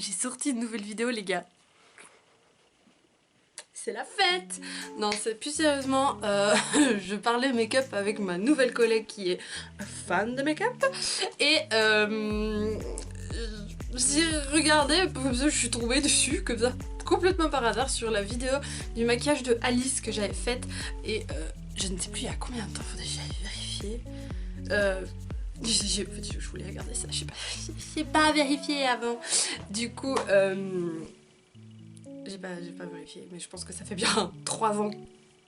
j'ai sorti une nouvelle vidéo les gars. C'est la fête! Non, c'est plus sérieusement, je parlais make-up avec ma nouvelle collègue qui est fan de make-up. Et j'ai regardé, je suis tombée dessus comme ça, complètement par hasard, sur la vidéo du maquillage de Alice que j'avais faite. Et je ne sais plus il y a combien de temps, faudrait que j'aille vérifier. Je voulais regarder ça, j'ai pas vérifié avant. Du coup, j'ai pas vérifié, mais je pense que ça fait bien 3 ans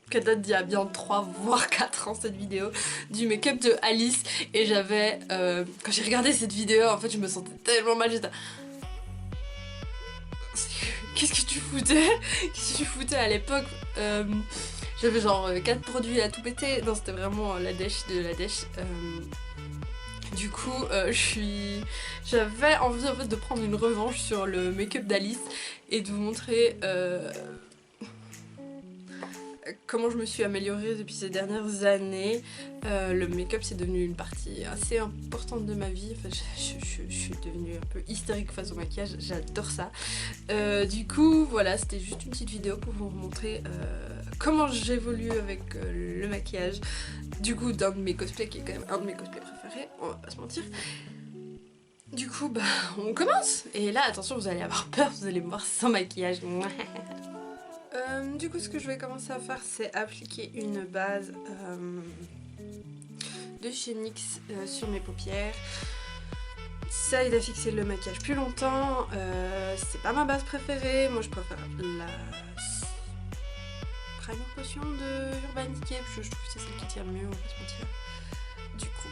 qu'elle date d'il y a bien 3 voire 4 ans cette vidéo du make-up de Alice. Et j'avais, quand j'ai regardé cette vidéo, en fait je me sentais tellement mal, j'étais... Qu'est-ce que tu foutais? Qu'est-ce que tu foutais à l'époque? J'avais genre 4 produits à tout péter, non c'était vraiment la dèche de la dèche. Du coup, j'avais envie en fait de prendre une revanche sur le make-up d'Alice et de vous montrer comment je me suis améliorée depuis ces dernières années. Le make-up c'est devenu une partie assez importante de ma vie. Enfin, je suis devenue un peu hystérique face au maquillage, j'adore ça. Du coup, voilà, c'était juste une petite vidéo pour vous montrer comment j'évolue avec le maquillage. Du coup, d'un de mes cosplays qui est quand même un de mes cosplays préférés, on va pas se mentir. Du coup, bah, on commence. Et là, attention, vous allez avoir peur, vous allez me voir sans maquillage. Du coup, ce que je vais commencer à faire, c'est appliquer une base de chez NYX sur mes paupières. Ça aide à fixer le maquillage plus longtemps. C'est pas ma base préférée. Moi, je préfère la Primer Potion de Urban Decay. Je trouve que c'est celle qui tient le mieux, on va se mentir. Du coup...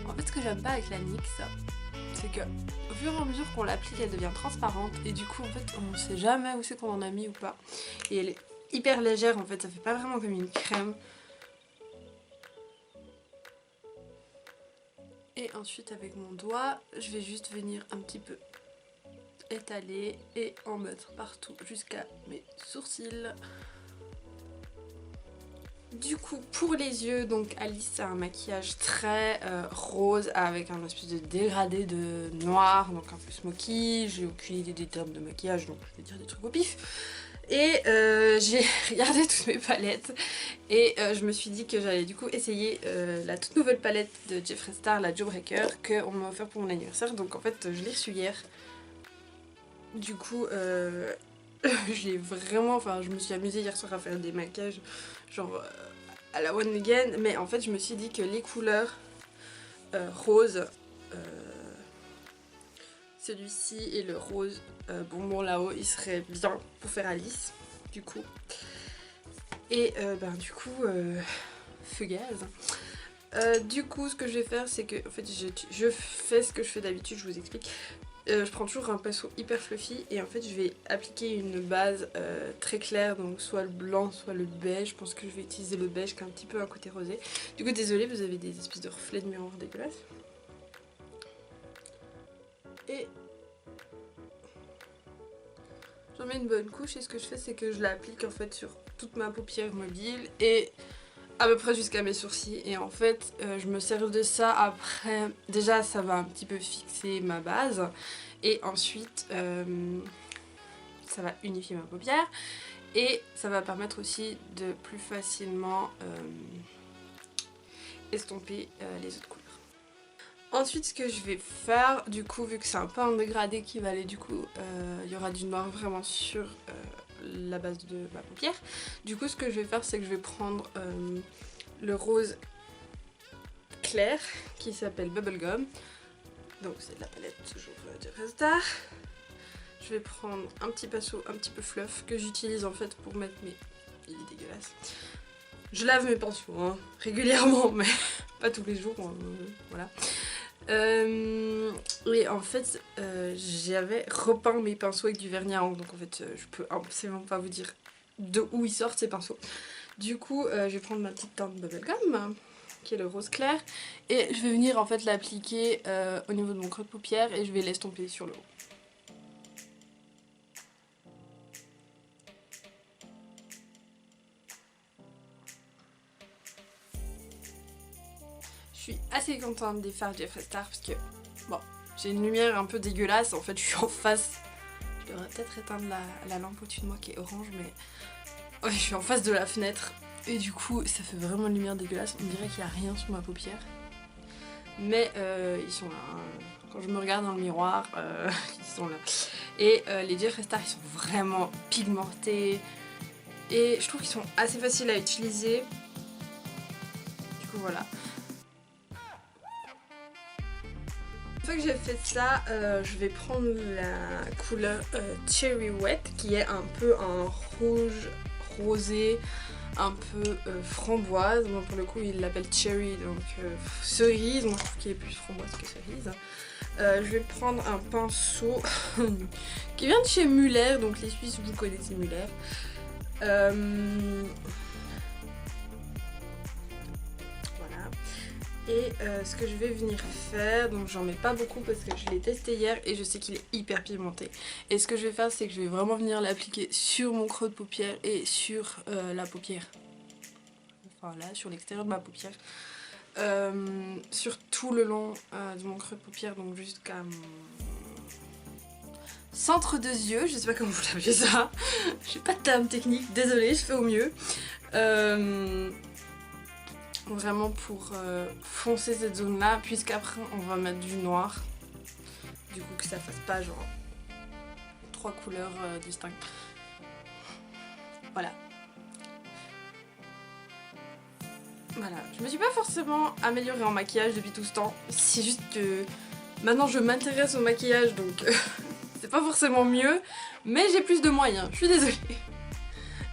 En fait, ce que j'aime pas avec la NYX, c'est que au fur et à mesure qu'on l'applique, elle devient transparente et du coup, en fait, on sait jamais où c'est qu'on en a mis ou pas. Et elle est hyper légère, en fait, ça fait pas vraiment comme une crème. Et ensuite, avec mon doigt, je vais juste venir un petit peu étaler et en mettre partout jusqu'à mes sourcils. Du coup, pour les yeux, donc Alice a un maquillage très rose avec un espèce de dégradé de noir, donc un peu smoky. J'ai aucune idée des termes de maquillage, donc je vais dire des trucs au pif. Et j'ai regardé toutes mes palettes et je me suis dit que j'allais du coup essayer la toute nouvelle palette de Jeffree Star, la Jawbreaker, qu'on m'a offert pour mon anniversaire. Donc en fait, je l'ai reçue hier. Du coup, je l'ai vraiment... Enfin, je me suis amusée hier soir à faire des maquillages genre à la One Again, mais en fait je me suis dit que les couleurs rose, celui-ci et le rose bonbon là-haut, il serait bien pour faire Alice, du coup. Et ben du coup, feu gaz. Du coup, ce que je vais faire, c'est que en fait je fais ce que je fais d'habitude, je vous explique. Je prends toujours un pinceau hyper fluffy et en fait je vais appliquer une base très claire, donc soit le blanc soit le beige. Je pense que je vais utiliser le beige qui a un petit peu un côté rosé. Du coup désolée, vous avez des espèces de reflets de miroir dégueulasses. Et j'en mets une bonne couche et ce que je fais c'est que je l'applique en fait sur toute ma paupière mobile et à peu près jusqu'à mes sourcils. Et en fait je me sers de ça après. Déjà ça va un petit peu fixer ma base et ensuite ça va unifier ma paupière et ça va permettre aussi de plus facilement estomper les autres couleurs. Ensuite ce que je vais faire, du coup vu que c'est un peu un dégradé qui va aller, du coup il y aura du noir vraiment sur la base de ma paupière. Du coup ce que je vais faire c'est que je vais prendre le rose clair qui s'appelle Bubblegum. Donc c'est de la palette toujours de Jeffree Star. Je vais prendre un petit pinceau un petit peu fluff que j'utilise en fait pour mettre mes... Il est dégueulasse. Je lave mes pinceaux hein, régulièrement mais pas tous les jours, voilà. Et en fait j'avais repeint mes pinceaux avec du vernis à ongles, donc en fait je peux absolument pas vous dire de où ils sortent ces pinceaux. Du coup je vais prendre ma petite teinte Bubblegum qui est le rose clair et je vais venir en fait l'appliquer au niveau de mon creux de paupière et je vais l'estomper sur le haut. . 。 . 。 . . . . . . . . . . . . . . . . . . . . . . . . . . . . . . . . . . . . . . . . . . . . . . . . . . . . . suis assez contente des fards Jeffree Star parce que bon, j'ai une lumière un peu dégueulasse, en fait je suis en face. Je devrais peut-être éteindre la lampe au-dessus de moi qui est orange, mais ouais, je suis en face de la fenêtre et du coup ça fait vraiment une lumière dégueulasse. On dirait qu'il n'y a rien sur ma paupière, mais ils sont là. Hein. Quand je me regarde dans le miroir, ils sont là. Et les Jeffree Star, ils sont vraiment pigmentés et je trouve qu'ils sont assez faciles à utiliser. Du coup voilà. Une fois que j'ai fait ça, je vais prendre la couleur Cherry Wet qui est un peu un rouge rosé, un peu framboise. Bon, pour le coup il l'appelle Cherry, donc cerise. Moi je trouve qu'il est plus framboise que cerise. Je vais prendre un pinceau qui vient de chez Muller, donc les Suisses vous connaissez Muller. Et ce que je vais venir faire, donc j'en mets pas beaucoup parce que je l'ai testé hier et je sais qu'il est hyper pigmenté. Et ce que je vais faire, c'est que je vais vraiment venir l'appliquer sur mon creux de paupière et sur la paupière. Enfin là, sur l'extérieur de ma paupière. Sur tout le long de mon creux de paupière, donc jusqu'à mon centre de yeux. Je sais pas comment vous l'appelez ça. J'ai pas de terme technique, désolée, je fais au mieux. Vraiment pour foncer cette zone là, puisqu'après on va mettre du noir, du coup que ça fasse pas genre 3 couleurs distinctes. Voilà. Voilà, je me suis pas forcément améliorée en maquillage depuis tout ce temps, c'est juste que maintenant je m'intéresse au maquillage, donc c'est pas forcément mieux, mais j'ai plus de moyens, je suis désolée.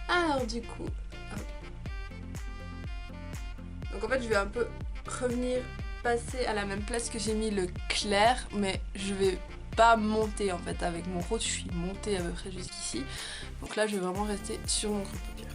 Alors du coup... Donc en fait je vais un peu revenir passer à la même place que j'ai mis le clair, mais je vais pas monter en fait avec mon rose, je suis montée à peu près jusqu'ici. Donc là je vais vraiment rester sur mon creux de paupière.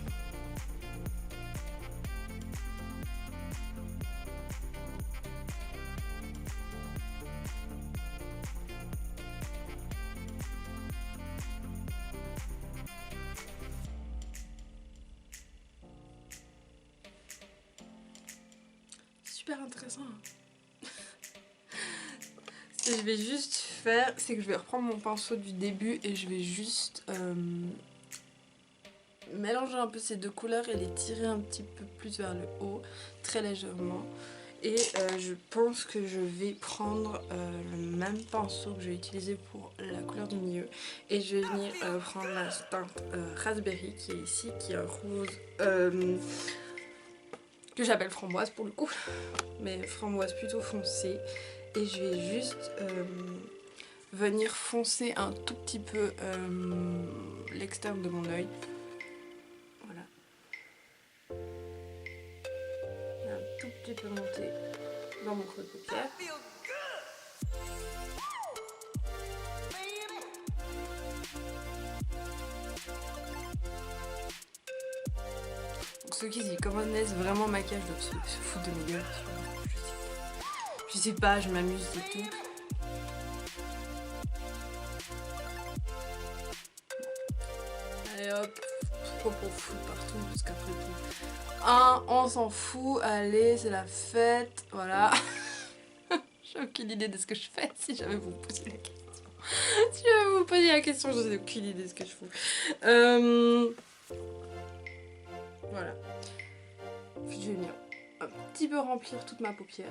Super intéressant. Ce que je vais juste faire, c'est que je vais reprendre mon pinceau du début et je vais juste mélanger un peu ces deux couleurs et les tirer un petit peu plus vers le haut, très légèrement. Et je pense que je vais prendre le même pinceau que j'ai utilisé pour la couleur du milieu. Et je vais venir prendre la teinte Raspberry qui est ici, qui est un rose... que j'appelle framboise pour le coup, mais framboise plutôt foncée. Et je vais juste venir foncer un tout petit peu l'externe de mon œil. Voilà. Et un tout petit peu monter dans mon creux de paupière. Ceux qui s'y connaissent vraiment maquillage doivent se foutre de mes gueules. Je sais pas, je m'amuse et tout. Allez hop, trop pour foutre partout jusqu'après tout. On s'en fout, allez, c'est la fête, voilà. J'ai aucune idée de ce que je fais si jamais vous me posez la question. Si jamais vous me posez la question, je n'ai aucune idée de ce que je fais. Voilà. Je vais venir un petit peu remplir toute ma paupière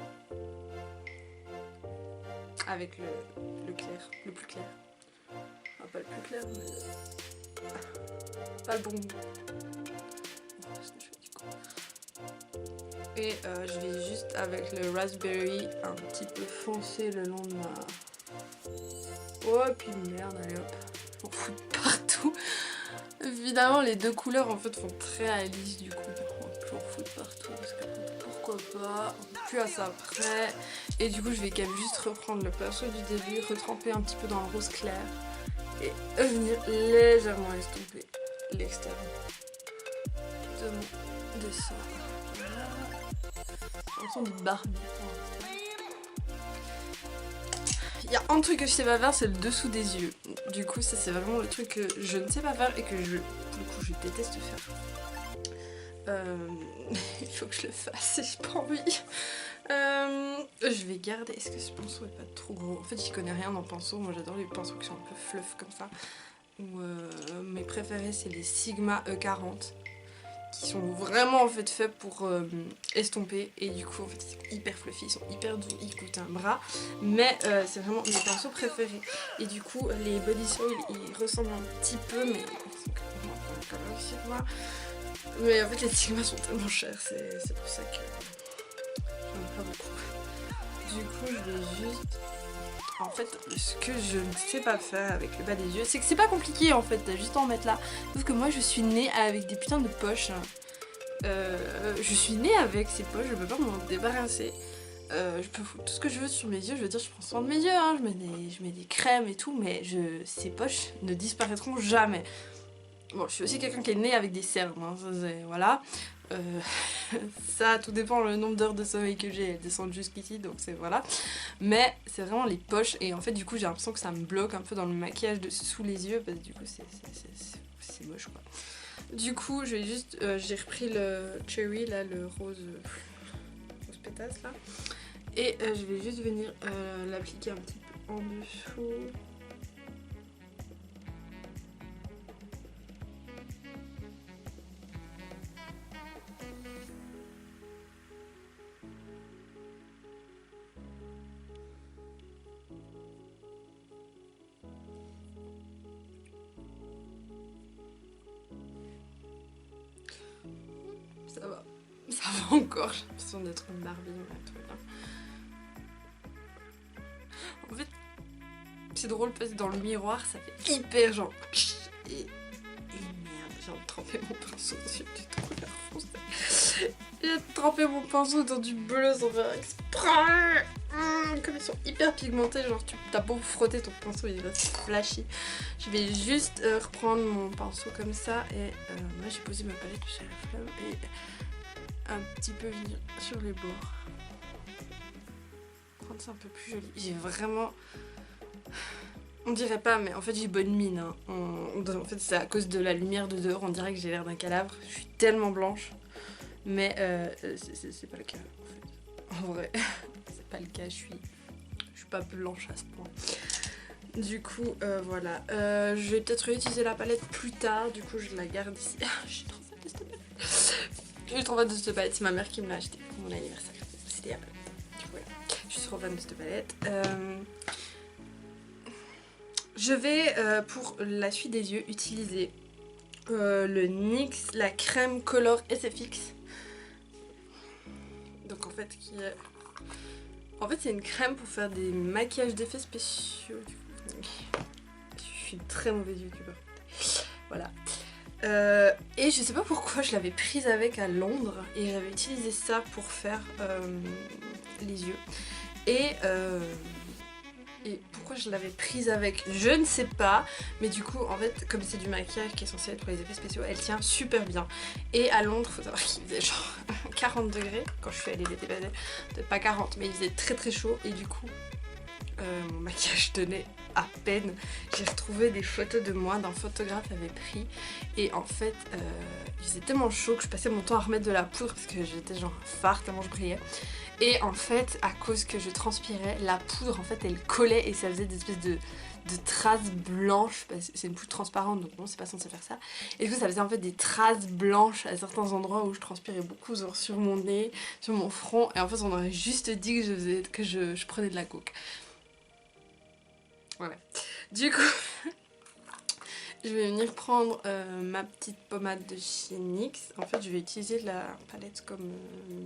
avec le clair, le plus clair. Enfin, pas le plus clair, mais pas le bon goût. Et je vais juste avec le raspberry un petit peu foncer le long de ma... Oh, puis merde, allez hop, je m'en fous de partout. Évidemment, les deux couleurs en fait font très réaliste du coup. On va plus en foutre partout parce que pourquoi pas, plus à ça après. Et du coup, je vais quand même juste reprendre le pinceau du début, retremper un petit peu dans le rose clair et venir légèrement estomper l'extérieur de mon dessin. Voilà. J'ai l'impression de Barbie. Il y a un truc que je sais pas faire, c'est le dessous des yeux. Du coup, ça c'est vraiment le truc que je ne sais pas faire et que pour le coup, je déteste faire. Il faut que je le fasse et j'ai pas envie. Je vais garder. Est-ce que ce pinceau est pas trop gros? En fait, j'y connais rien en pinceau. Moi, j'adore les pinceaux qui sont un peu fluff comme ça. Ou mes préférés, c'est les Sigma E40. Qui sont vraiment en fait faits pour estomper. Et du coup, en fait, ils sont hyper fluffy, ils sont hyper doux, ils coûtent un bras. Mais c'est vraiment mes pinceaux préférés. Et du coup, les Body Soil, ils ressemblent un petit peu, mais ils sont quand même Sigma. Mais en fait, les Sigma sont tellement chers, c'est pour ça que j'en ai pas beaucoup. Du coup, je vais juste... En fait, ce que je ne sais pas faire avec le bas des yeux, c'est que c'est pas compliqué en fait, t'as juste à en mettre là. Sauf que moi, je suis née avec des putains de poches. Je suis née avec ces poches, je peux pas m'en débarrasser. Je peux foutre tout ce que je veux sur mes yeux, je veux dire, je prends soin de mes yeux, hein, je mets des crèmes et tout, mais ces poches ne disparaîtront jamais. Bon, je suis aussi quelqu'un qui est né avec des cernes, hein, voilà. Ça, tout dépend le nombre d'heures de sommeil que j'ai, elles descendent jusqu'ici, donc c'est voilà. Mais c'est vraiment les poches, et en fait, du coup, j'ai l'impression que ça me bloque un peu dans le maquillage sous les yeux, parce que du coup, c'est moche, quoi. Du coup, je vais juste... j'ai repris le Cherry, là, le rose pétasse, là. Et je vais juste venir l'appliquer un petit peu en dessous. Ça va. Ça va encore, j'ai l'impression d'être une Barbie, mais tout va bien. En fait, c'est drôle parce que dans le miroir, ça fait hyper genre... Et merde, j'ai envie de tremper mon pinceau dessus, j'ai trop l'air foncé. J'ai trempé mon pinceau dans du bleu sans faire exprès. Comme ils sont hyper pigmentés, genre t'as beau frotter ton pinceau, il reste flashy. Je vais juste reprendre mon pinceau comme ça et moi j'ai posé ma palette chez la flamme et un petit peu venir sur les bords. Rendre ça un peu plus joli. J'ai vraiment... On dirait pas, mais en fait j'ai bonne mine. Hein. En fait c'est à cause de la lumière de dehors, on dirait que j'ai l'air d'un cadavre. Je suis tellement blanche. Mais c'est pas le cas en fait. En vrai, c'est pas le cas, je suis pas blanche à ce point. Du coup, voilà. Je vais peut-être réutiliser la palette plus tard, du coup je la garde ici. Je suis trop fan de cette palette. Je suis trop fan de cette palette, c'est ma mère qui me l'a achetée pour mon anniversaire. C'était la palette. Du coup, voilà. Je suis trop fan de cette palette. Je vais, pour la suite des yeux, utiliser le NYX, la crème Color SFX. Donc en fait, c'est une crème pour faire des maquillages d'effets spéciaux. Du coup, je suis une très mauvaise youtubeur. Voilà. Et je sais pas pourquoi je l'avais prise avec à Londres et j'avais utilisé ça pour faire les yeux. Et pourquoi je l'avais prise avec, je ne sais pas. Mais du coup, en fait, comme c'est du maquillage qui est censé être pour les effets spéciaux, elle tient super bien. Et à Londres, faut savoir qu'il faisait genre 40 degrés quand je suis allée l'été passé. Peut-être pas 40, mais il faisait très très chaud. Et du coup, mon maquillage tenait à peine. J'ai retrouvé des photos de moi d'un photographe avait pris. Et en fait, il faisait tellement chaud que je passais mon temps à remettre de la poudre parce que j'étais genre phare tellement je brillais. Et en fait, à cause que je transpirais, la poudre en fait elle collait et ça faisait des espèces de traces blanches. C'est une poudre transparente donc bon, c'est pas censé faire ça. Et du coup, ça faisait en fait des traces blanches à certains endroits où je transpirais beaucoup, genre sur mon nez, sur mon front. Et en fait, on aurait juste dit que je prenais de la coke. Voilà. Du coup, je vais venir prendre ma petite pommade de chez NYX. En fait, je vais utiliser la palette comme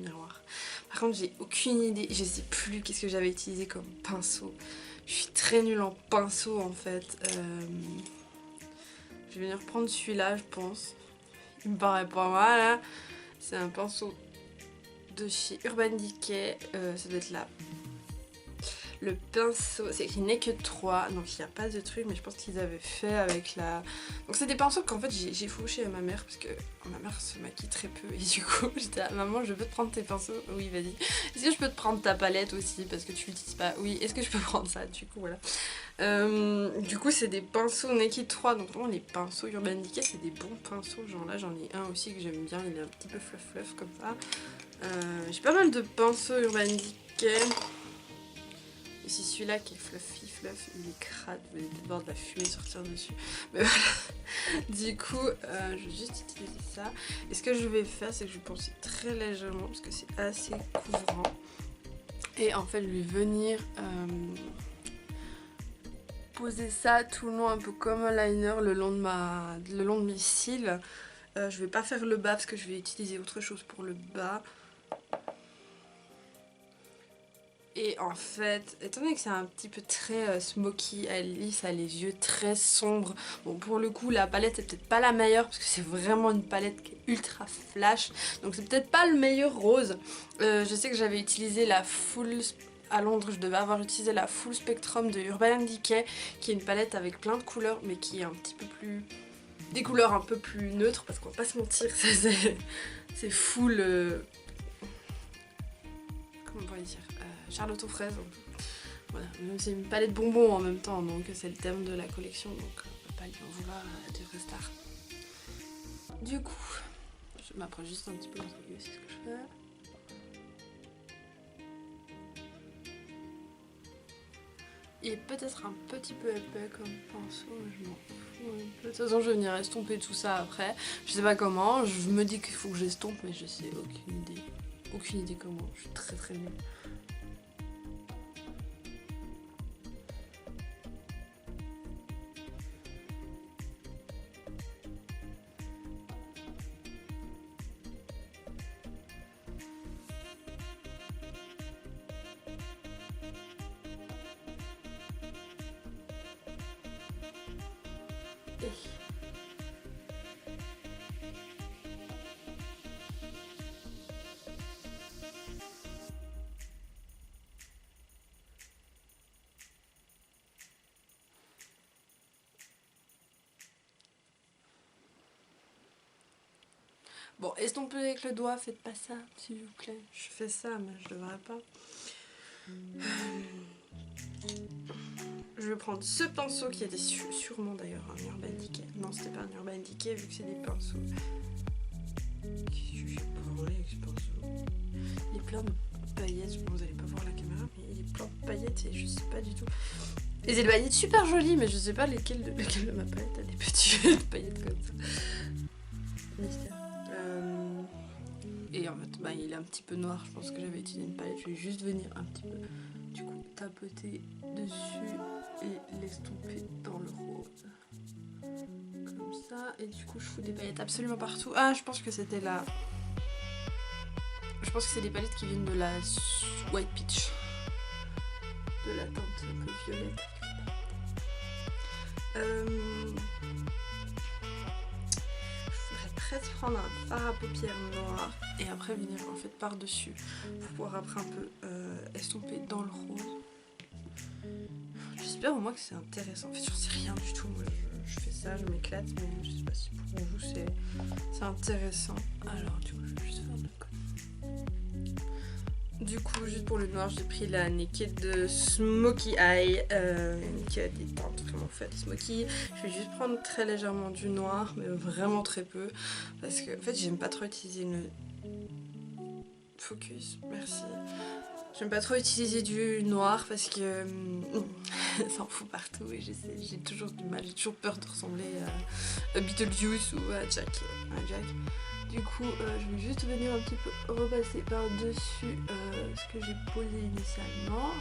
miroir. Par contre, j'ai aucune idée. Je sais plus qu'est-ce que j'avais utilisé comme pinceau. Je suis très nulle en pinceau en fait. Je vais venir prendre celui-là, je pense. Il me paraît pas mal. Hein. C'est un pinceau de chez Urban Decay. Ça doit être là. Le pinceau, c'est écrit n'est que 3, donc il n'y a pas de truc, mais je pense qu'ils avaient fait avec la... Donc c'est des pinceaux qu'en fait j'ai fauché à ma mère, parce que ma mère se maquille très peu, et du coup j'étais là, maman je peux te prendre tes pinceaux? Oui vas-y. Est-ce que je peux te prendre ta palette aussi, parce que tu l'utilises pas? Oui, est-ce que je peux prendre ça? Du coup voilà. Du coup c'est des pinceaux Naked 3, donc vraiment les pinceaux Urban Decay c'est des bons pinceaux, genre là j'en ai un aussi que j'aime bien, il est un petit peu fluff comme ça. J'ai pas mal de pinceaux Urban Decay. Ici celui-là qui est fluffy, il est crade, vous allez peut-être voir de la fumée sortir dessus. Mais voilà, du coup je vais juste utiliser ça. Et ce que je vais faire c'est que je vais poncer très légèrement parce que c'est assez couvrant. Et en fait je vais venir poser ça tout le long un peu comme un liner le long de mes cils. Je vais pas faire le bas parce que je vais utiliser autre chose pour le bas. Et en fait, étant donné que c'est un petit peu très smoky, Alice a les yeux très sombres. Bon, pour le coup, la palette est peut-être pas la meilleure parce que c'est vraiment une palette qui est ultra flash. Donc c'est peut-être pas le meilleur rose. Je sais que j'avais utilisé la full... À Londres, je devais avoir utilisé la Full Spectrum de Urban Decay, qui est une palette avec plein de couleurs, mais qui est un petit peu plus... Des couleurs un peu plus neutres, parce qu'on va pas se mentir, c'est full... Comment on pourrait dire Charlotte aux fraises. Voilà, c'est une palette bonbons en même temps, donc c'est le thème de la collection, donc on peut pas lui en vouloir du Restar. Du coup, je m'approche juste un petit peu dans les yeux, c'est ce que je fais. Il est peut-être un petit peu épais comme pinceau, mais je m'en fous un peu. De toute façon, je vais venir estomper tout ça après. Je sais pas comment, je me dis qu'il faut que j'estompe, mais je sais aucune idée. Aucune idée comment, je suis très nulle. Bon, estompez avec le doigt, faites pas ça, s'il vous plaît. Je fais ça, mais je devrais pas. Je vais prendre ce pinceau qui était sûrement d'ailleurs un Urban Decay. Non, c'était pas un Urban Decay vu que c'est des pinceaux. Qu'est-ce que je fais pour enlever avec ce pinceau? Il est plein de paillettes. Bon, vous allez pas voir la caméra, mais il est plein de paillettes et je sais pas du tout. Et c'est des paillettes super jolies, mais je sais pas lesquelles de ma palette a des petites paillettes comme ça. Mystère. Et en fait, bah, il est un petit peu noir. Je pense que j'avais utilisé une palette. Je vais juste venir un petit peu, du coup, tapoter dessus et l'estomper dans le rose. Comme ça. Et du coup, je fous des paillettes absolument partout. Ah, je pense que c'était la... Je pense que c'est des palettes qui viennent de la White Peach. De la teinte un peu violette. Presque prendre un fard à paupières noir et après venir en fait par dessus pour pouvoir après un peu estomper dans le rose. J'espère au moins que c'est intéressant. En fait, j'en sais rien du tout. Moi, je fais ça, je m'éclate, mais je sais pas si pour vous c'est intéressant. Alors, du coup, je vais juste faire de côté. Du coup, juste pour le noir, j'ai pris la Naked de Smoky Eye, qui a des teintes vraiment faites smoky. Je vais juste prendre très légèrement du noir, mais vraiment très peu, parce que en fait, j'aime pas trop utiliser le focus. Merci. J'aime pas trop utiliser du noir parce que ça en fout partout et j'ai toujours du mal, j'ai toujours peur de ressembler à Beetlejuice ou à Jack. Du coup, je vais juste venir un petit peu repasser par-dessus ce que j'ai posé initialement.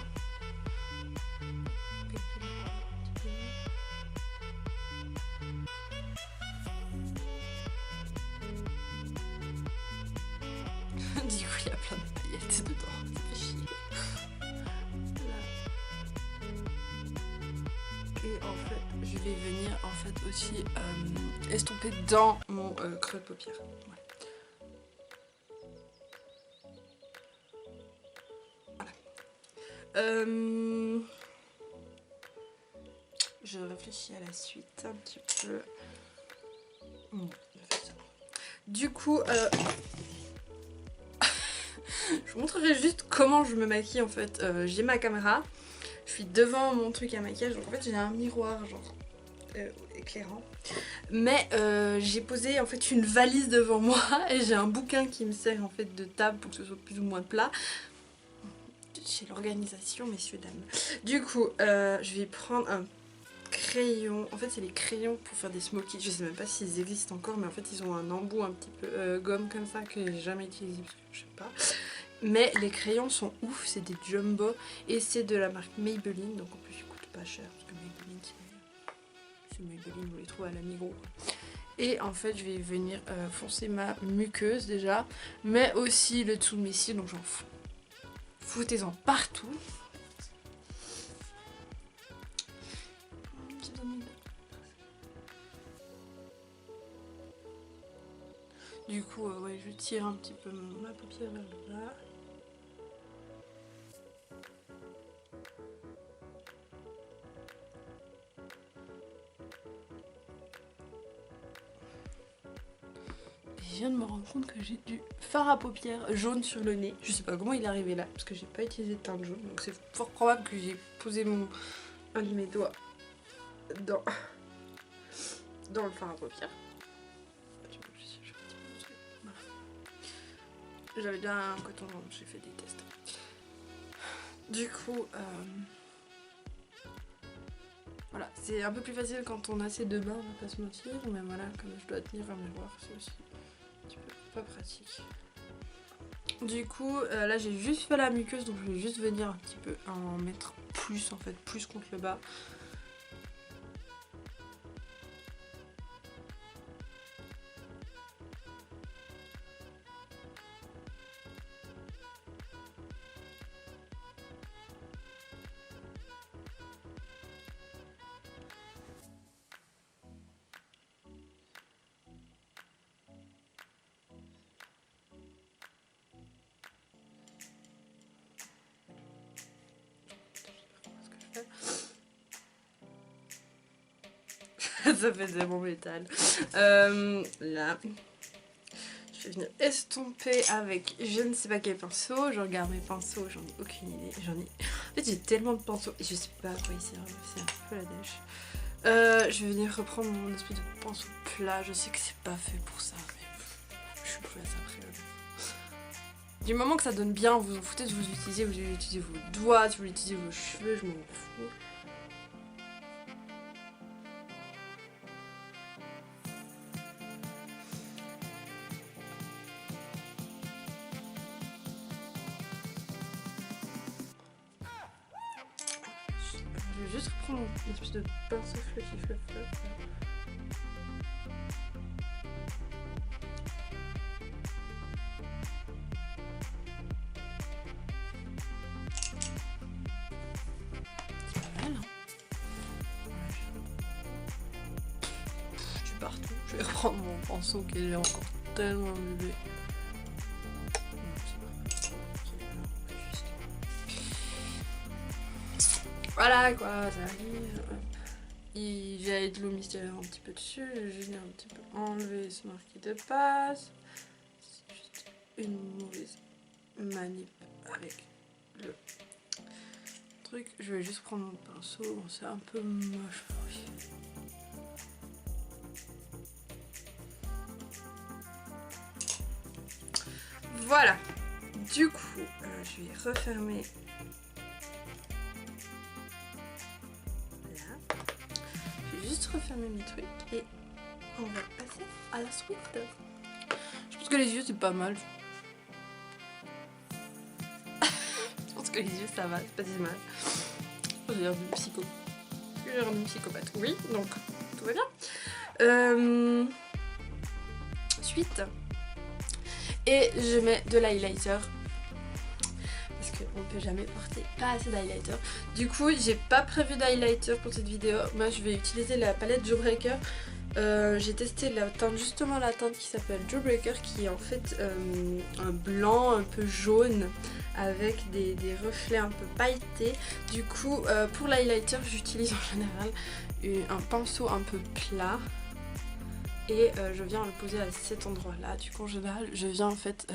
Du coup, il y a plein de paillettes dedans, ça fait chier. Et en fait, je vais venir en fait aussi estomper dans mon creux de paupière. Voilà. Je réfléchis à la suite un petit peu. Bon, on fait ça. Du coup, je vous montrerai juste comment je me maquille en fait. J'ai ma caméra, je suis devant mon truc à maquillage, donc en fait j'ai un miroir genre éclairant. Mais j'ai posé en fait une valise devant moi et j'ai un bouquin qui me sert en fait de table pour que ce soit plus ou moins plat. J'ai l'organisation, messieurs dames. Du coup, je vais prendre un crayon. En fait, c'est les crayons pour faire des smokies. Je sais même pas s'ils existent encore, mais en fait, ils ont un embout un petit peu gomme comme ça que j'ai jamais utilisé parce que je sais pas. Mais les crayons sont ouf, c'est des jumbo et c'est de la marque Maybelline, donc en plus ils coûtent pas cher parce que Maybelline c'est Maybelline, vous les trouvez à la Migros. Et en fait, je vais venir foncer ma muqueuse déjà, mais aussi le dessous de mes cils, donc j'en fous. Foutez-en partout. Du coup, ouais, je tire un petit peu ma paupière vers le bas. Je viens de me rendre compte que j'ai du fard à paupières jaune sur le nez. Je sais pas comment il est arrivé là, parce que j'ai pas utilisé de teinte jaune. Donc c'est fort probable que j'ai posé un de mes doigts dans le fard à paupières. J'avais déjà un coton, j'ai fait des tests. Du coup, voilà, c'est un peu plus facile quand on a ses deux mains, on va pas se mentir. Mais voilà, comme je dois tenir un miroir, c'est aussi un petit peu pas pratique. Du coup, là j'ai juste fait la muqueuse, donc je vais juste venir un petit peu en mettre plus en fait, plus contre le bas. Ça faisait mon métal. Là, je vais venir estomper avec je ne sais pas quel pinceau. Je regarde mes pinceaux, j'en ai aucune idée. En fait, j'ai tellement de pinceaux et je sais pas à quoi ils servent. C'est un peu la dèche. Je vais venir reprendre mon espèce de pinceau plat. Je sais que c'est pas fait pour ça, mais je suis plus à ça après. Du moment que ça donne bien, vous en foutez, vous utilisez vos doigts, si vous utilisez vos cheveux, je m'en fous. Je vais juste reprendre une espèce de pinceau fluffy fluff. C'est pas mal, hein. Je suis partout. Je vais reprendre mon pinceau qui est encore tellement bébé. Voilà quoi, ça arrive. J'ai de l'eau mystérieuse un petit peu dessus. Je vais venir un petit peu enlever ce marquis de passe. C'est juste une mauvaise manip avec le truc. Je vais juste prendre mon pinceau. Bon, c'est un peu moche. Voilà. Du coup, je vais refermer. Juste refermer mes trucs et on va passer à la suite. Je pense que les yeux c'est pas mal. Je pense que les yeux ça va, c'est pas si mal. J'ai l'air d'une psycho. J'ai l'air d'une psychopathe. Oui, donc tout va bien. Suite. Et je mets de l'highlighter. On ne peut jamais porter pas assez d'highlighter. Du coup, j'ai pas prévu d'highlighter pour cette vidéo. Moi, je vais utiliser la palette Jawbreaker J'ai testé la teinte, justement la teinte qui s'appelle Jawbreaker, qui est en fait un blanc un peu jaune avec des reflets un peu pailletés. Du coup pour l'highlighter j'utilise en général un pinceau un peu plat et je viens le poser à cet endroit là. Du coup en général je viens en fait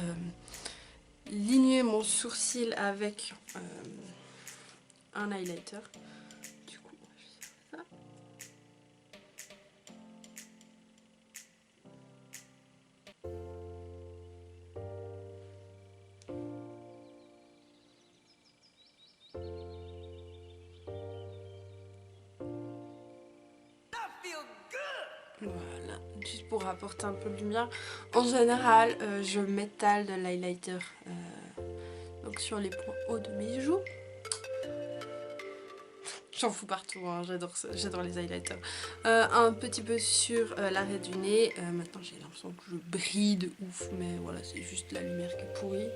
ligner mon sourcil avec un highlighter. Du coup je vais faire ça. Voilà, juste pour apporter un peu de lumière. En général, je m'étale de l'highlighter donc sur les points hauts de mes joues. J'en fous partout, hein, j'adore les highlighters. Un petit peu sur l'arrêt du nez. Maintenant j'ai l'impression que je brille de ouf, mais voilà, c'est juste la lumière qui est pourrie.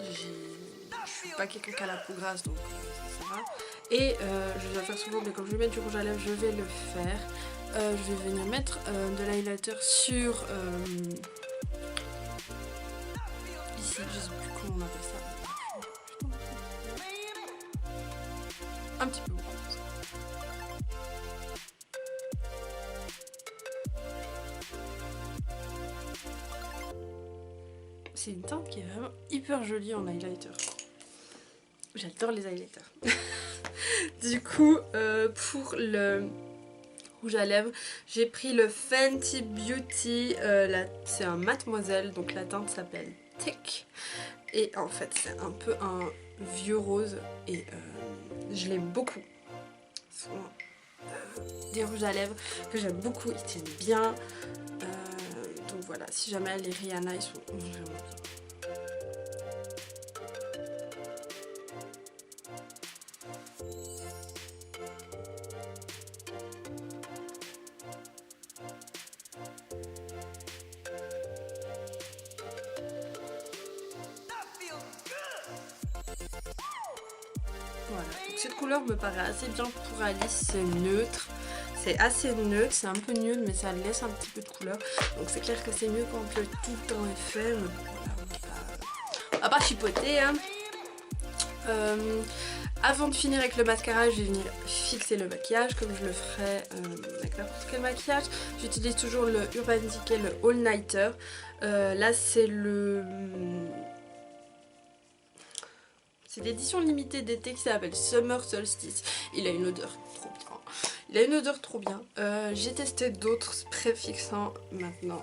Je suis pas quelqu'un qui a la peau grasse, donc ça va. Et je dois faire souvent, mais comme je vais mettre du rouge à lèvres, je vais le faire. Je vais venir mettre de l'highlighter sur ici, je sais plus comment on appelle ça. Un petit peu beaucoup. C'est une teinte qui est vraiment hyper jolie en highlighter. J'adore les highlighters. Du coup, pour le rouge à lèvres, j'ai pris le Fenty Beauty, c'est un Mademoiselle, donc la teinte s'appelle Thick. Et en fait c'est un peu un vieux rose et je l'aime beaucoup. Ce sont des rouges à lèvres que j'aime beaucoup, ils tiennent bien. Donc voilà, si jamais les Rihanna ils sont vraiment bien. Voilà, donc cette couleur me paraît assez bien pour Alice, c'est neutre. C'est assez neutre, c'est un peu nude mais ça laisse un petit peu de couleur. Donc c'est clair que c'est mieux quand le tout le temps est fait. Mais voilà, on va pas chipoter hein. Avant de finir avec le mascara, je vais venir fixer le maquillage comme je le ferais avec n'importe quel maquillage. J'utilise toujours le Urban Decay, le All Nighter. Là c'est le... C'est l'édition limitée d'été qui s'appelle Summer Solstice. Il a une odeur trop bien. Il a une odeur trop bien. J'ai testé d'autres sprays fixants. Maintenant,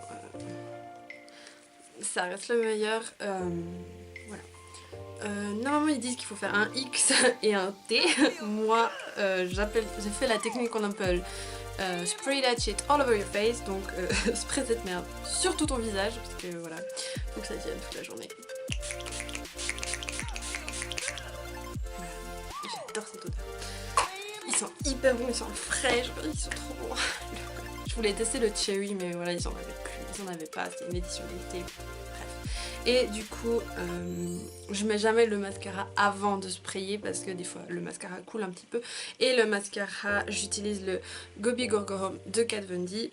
ça reste le meilleur. Voilà. Normalement, ils disent qu'il faut faire un X et un T. Moi, j'ai fait la technique qu'on appelle spray that shit all over your face. Donc, spray cette merde sur tout ton visage. Parce que voilà, faut que ça tienne toute la journée. J'adore cette odeur. Ils sont hyper bons, ils sont frais, ils sont trop bons. Je voulais tester le cherry mais voilà ils en avaient plus, ils en avaient pas, c'était une édition limitée. Bref. Et du coup je mets jamais le mascara avant de sprayer parce que des fois le mascara coule un petit peu. Et le mascara, j'utilise le Go Big or Go Home de Kat Von D.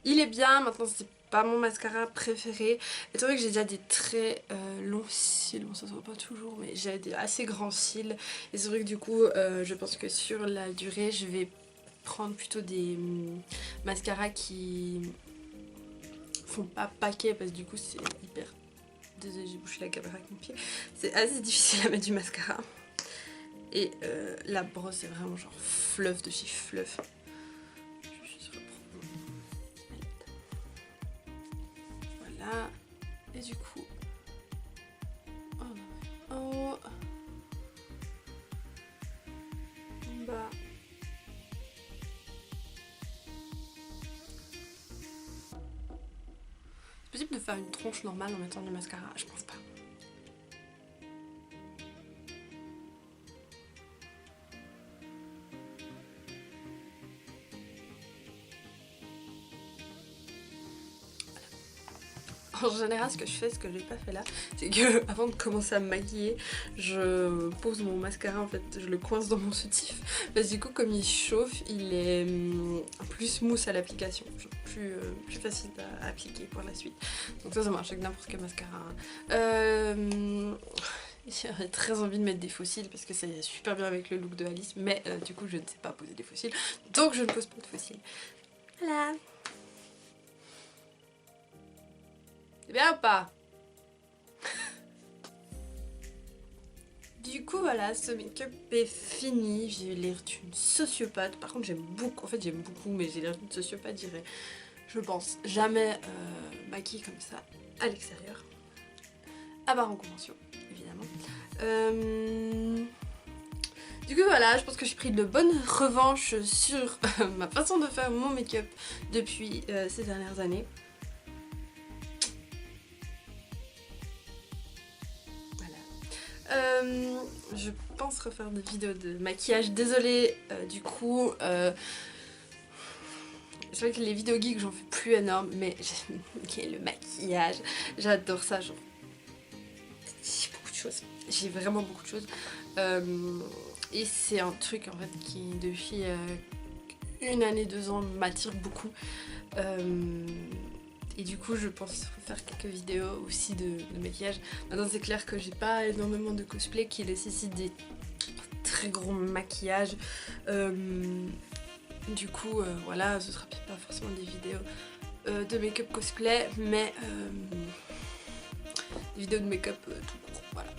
Il est bien, maintenant c'est pas mon mascara préféré. Étant donné que j'ai déjà des très longs cils, bon ça se voit pas toujours mais j'ai des assez grands cils. Et c'est vrai que du coup je pense que sur la durée je vais prendre plutôt des mascaras qui font pas paquet parce que du coup c'est hyper... Désolée j'ai bouché la caméra avec mon pied. C'est assez difficile à mettre du mascara. Et la brosse c'est vraiment genre fluff de chez Fluff. Et du coup en haut, en bas, c'est possible de faire une tronche normale en mettant du mascara? Je pense pas. En général, ce que je fais, ce que j'ai pas fait là, c'est que avant de commencer à me maquiller, je pose mon mascara, en fait, je le coince dans mon soutif. Parce que du coup, comme il chauffe, il est plus smooth à l'application, plus facile à appliquer pour la suite. Donc ça marche avec n'importe quel mascara. J'aurais très envie de mettre des faux cils parce que ça irait super bien avec le look de Alice, mais du coup, je ne sais pas poser des faux cils, donc je ne pose pas de faux cils. Voilà. C'est bien ou pas? Du coup voilà, ce make-up est fini, j'ai l'air d'une sociopathe. Par contre j'aime beaucoup, mais j'ai l'air d'une sociopathe, j'irai, je pense, jamais maquiller comme ça à l'extérieur. À part en convention, évidemment. Du coup voilà, je pense que j'ai pris de bonnes revanches sur ma façon de faire mon make-up depuis ces dernières années. Je pense refaire des vidéos de maquillage. Désolée, du coup, c'est vrai que les vidéos geeks j'en fais plus énorme, mais le maquillage, j'adore ça. Genre, j'ai beaucoup de choses. J'ai vraiment beaucoup de choses. Et c'est un truc en fait qui depuis 1 année, 2 ans m'attire beaucoup. Et du coup je pense faire quelques vidéos aussi de maquillage. Maintenant c'est clair que j'ai pas énormément de cosplay qui nécessitent des très gros maquillages. Du coup voilà, ce sera peut-être pas forcément des vidéos de make-up cosplay, mais des vidéos de make-up tout court, voilà.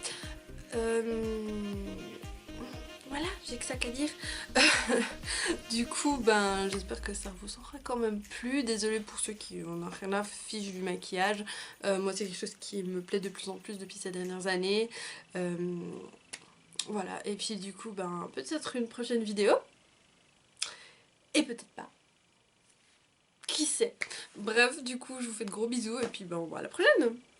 Voilà, j'ai que ça qu'à dire. Du coup, ben, j'espère que ça vous aura quand même plu. Désolée pour ceux qui en ont rien à fiche du maquillage. Moi, c'est quelque chose qui me plaît de plus en plus depuis ces dernières années. Voilà, et puis du coup, ben, peut-être une prochaine vidéo. Et peut-être pas. Qui sait? Bref, du coup, je vous fais de gros bisous et puis ben, on se voit à la prochaine.